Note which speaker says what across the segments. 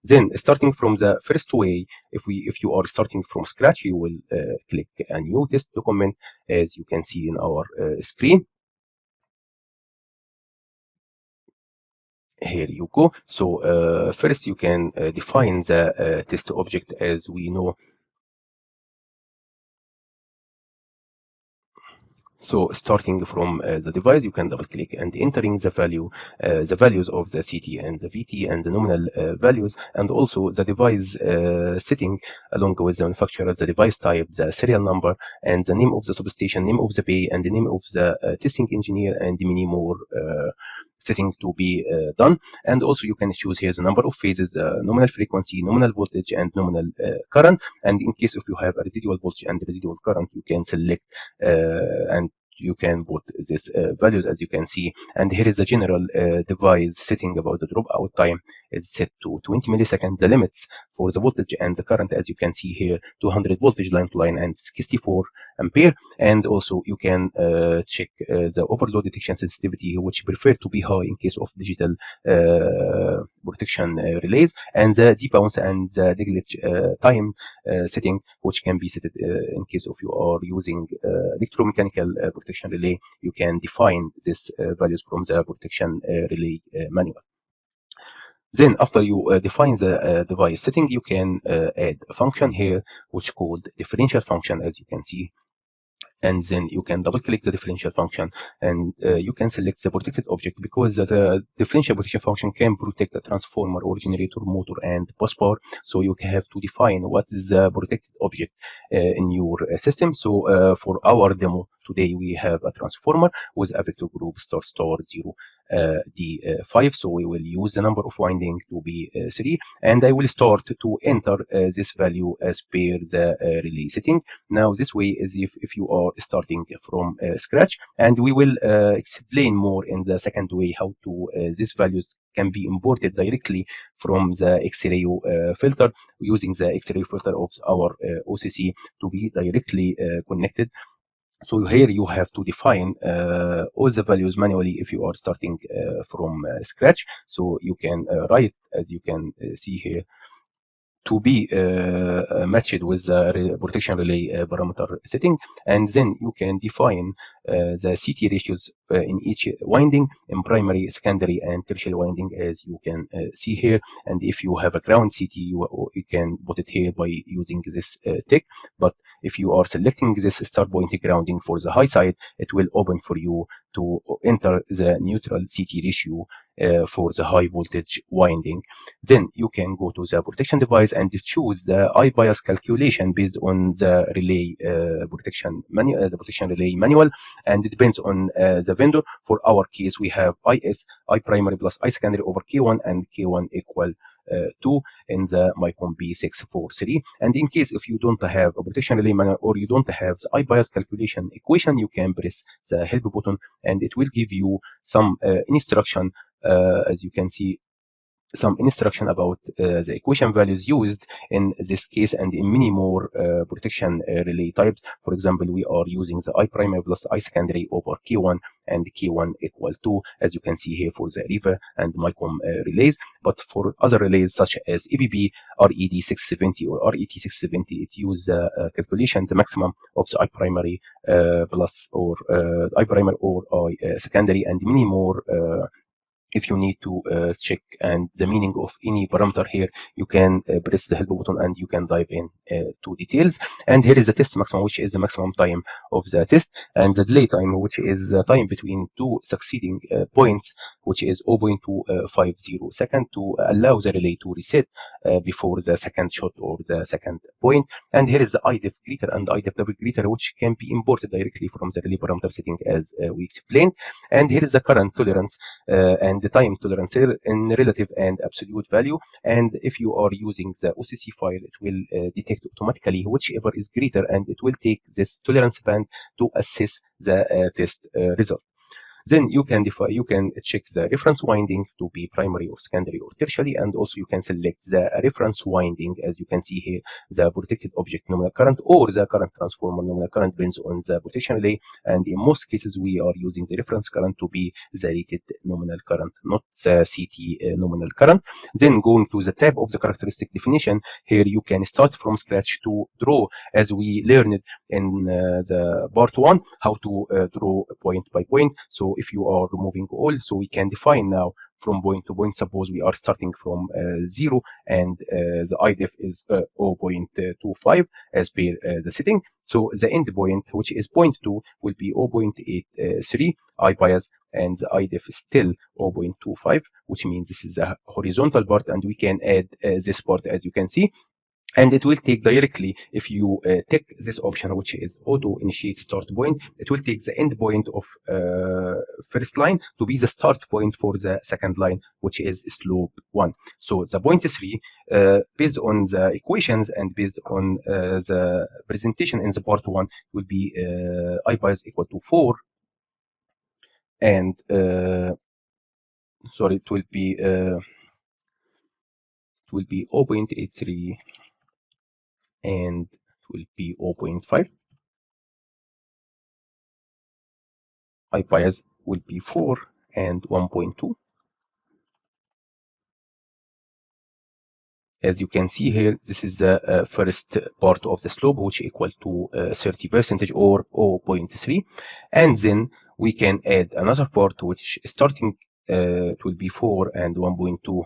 Speaker 1: Then starting from the first way, if you are starting from scratch, you will click a new test document, as you can see in our screen. Here you go. So first you can define the test object. As we know, so starting from the device, you can double click and entering the values of the CT and the VT and the nominal values, and also the device setting along with the manufacturer, the device type, the serial number, and the name of the substation, name of the bay, and the name of the testing engineer, and many more setting to be done. And also you can choose here the number of phases, nominal frequency, nominal voltage, and nominal current. And in case if you have a residual voltage and residual current, you can select and you can put these values, as you can see. And here is the general device setting about the dropout time is set to 20 milliseconds. The limits for the voltage and the current, as you can see here, 200 voltage line to line and 64 ampere. And also you can check the overload detection sensitivity, which prefer to be high in case of digital protection relays, and the debounce and the deglitch time setting, which can be set in case of you are using electromechanical protection relay. You can define these values from the protection relay manual. Then after you define the device setting, you can add a function here which called differential function, as you can see. And then you can double click the differential function, and you can select the protected object, because the differential protection function can protect a transformer or generator, motor, and bus bar. So you have to define what is the protected object in your system. So for our demo today, we have a transformer with a vector group star 0 D5. So we will use the number of winding to be 3, and I will start to enter this value as per the relay setting. Now this way is if you are starting from scratch, and we will explain more in the second way how to these values can be imported directly from the X-ray filter, using the X-ray filter of our OCC to be directly connected. So here you have to define all the values manually if you are starting from scratch. So you can write, as you can see here, to be matched with the protection relay parameter setting, and then you can define the CT ratios in each winding, in primary, secondary, and tertiary winding, as you can see here. And if you have a ground CT, you can put it here by using this tick. But if you are selecting this start point grounding for the high side, it will open for you to enter the neutral CT ratio for the high voltage winding. Then you can go to the protection device and choose the I bias calculation based on the relay protection manual, the protection relay manual, and it depends on the vendor. For our case, we have I primary plus I secondary over K1, and K1 equal 2 in the MICRON B643. And in case if you don't have a protection relay manual, or you don't have the I bias calculation equation, you can press the help button, and it will give you some instruction, as you can see, some instruction about the equation values used in this case, and in many more protection relay types. For example, we are using the I primary plus I secondary over K1, and K1 equal 2, as you can see here for the REVA and MICRON relays. But for other relays such as ABB, RED670, or RET670, it uses calculation the maximum of the I primary plus or I primary or I secondary, and many more. If you need to check and the meaning of any parameter here, you can press the help button and you can dive in to details. And here is the test maximum, which is the maximum time of the test, and the delay time, which is the time between two succeeding points, which is 0.250 seconds, to allow the relay to reset before the second shot or the second point. And here is the IDEF greater and IDEF double greater, which can be imported directly from the relay parameter setting, as we explained. And here is the current tolerance and the time tolerance in relative and absolute value. And if you are using the OCC file, it will detect automatically whichever is greater, and it will take this tolerance band to assess the test result. Then you can check the reference winding to be primary or secondary or tertiary, and also you can select the reference winding, as you can see here, the protected object nominal current or the current transformer nominal current depends on the protection relay. And in most cases, we are using the reference current to be the rated nominal current, not the CT nominal current. Then going to the tab of the characteristic definition, here you can start from scratch to draw, as we learned in the part 1, how to draw point by point. So if you are removing all, so we can define now from point to point. Suppose we are starting from 0 and the IDEF is 0.25 as per the setting. So the end point, which is 0.2, will be 0.83 I bias, and the IDEF is still 0.25, which means this is the horizontal part, and we can add this part, as you can see. And it will take directly, if you tick this option, which is auto initiate start point, it will take the end point of first line to be the start point for the second line, which is slope 1. So the point 3, based on the equations and based on the presentation in the part 1, will be I bias equal to 4, and sorry, it will be 0.83, and it will be 0.5. I bias will be 4 and 1.2. As you can see here, this is the first part of the slope, which equal to 30% or 0.3. And then we can add another part, which starting it will be 4 and 1.2.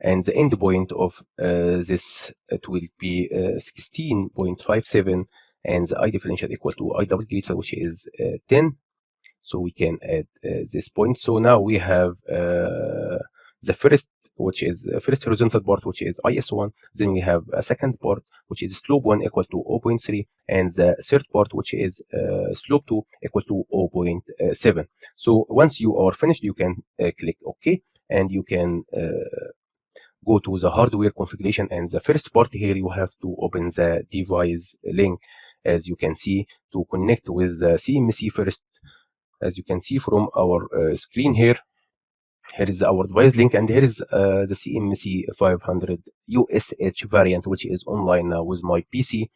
Speaker 1: And the end point of this, it will be 16.57, and the I differential equal to I double greater, which is 10. So we can add this point. So now we have the first, which is first horizontal part, which is IS1. Then we have a second part, which is slope 1 equal to 0.3, and the third part, which is slope 2 equal to 0.7. So once you are finished, you can click OK, and you can go to the hardware configuration. And the first part here, you have to open the device link, as you can see, to connect with the CMC first. As you can see from our screen here, here is our device link, and here is the CMC 500 USH variant, which is online now with my PC.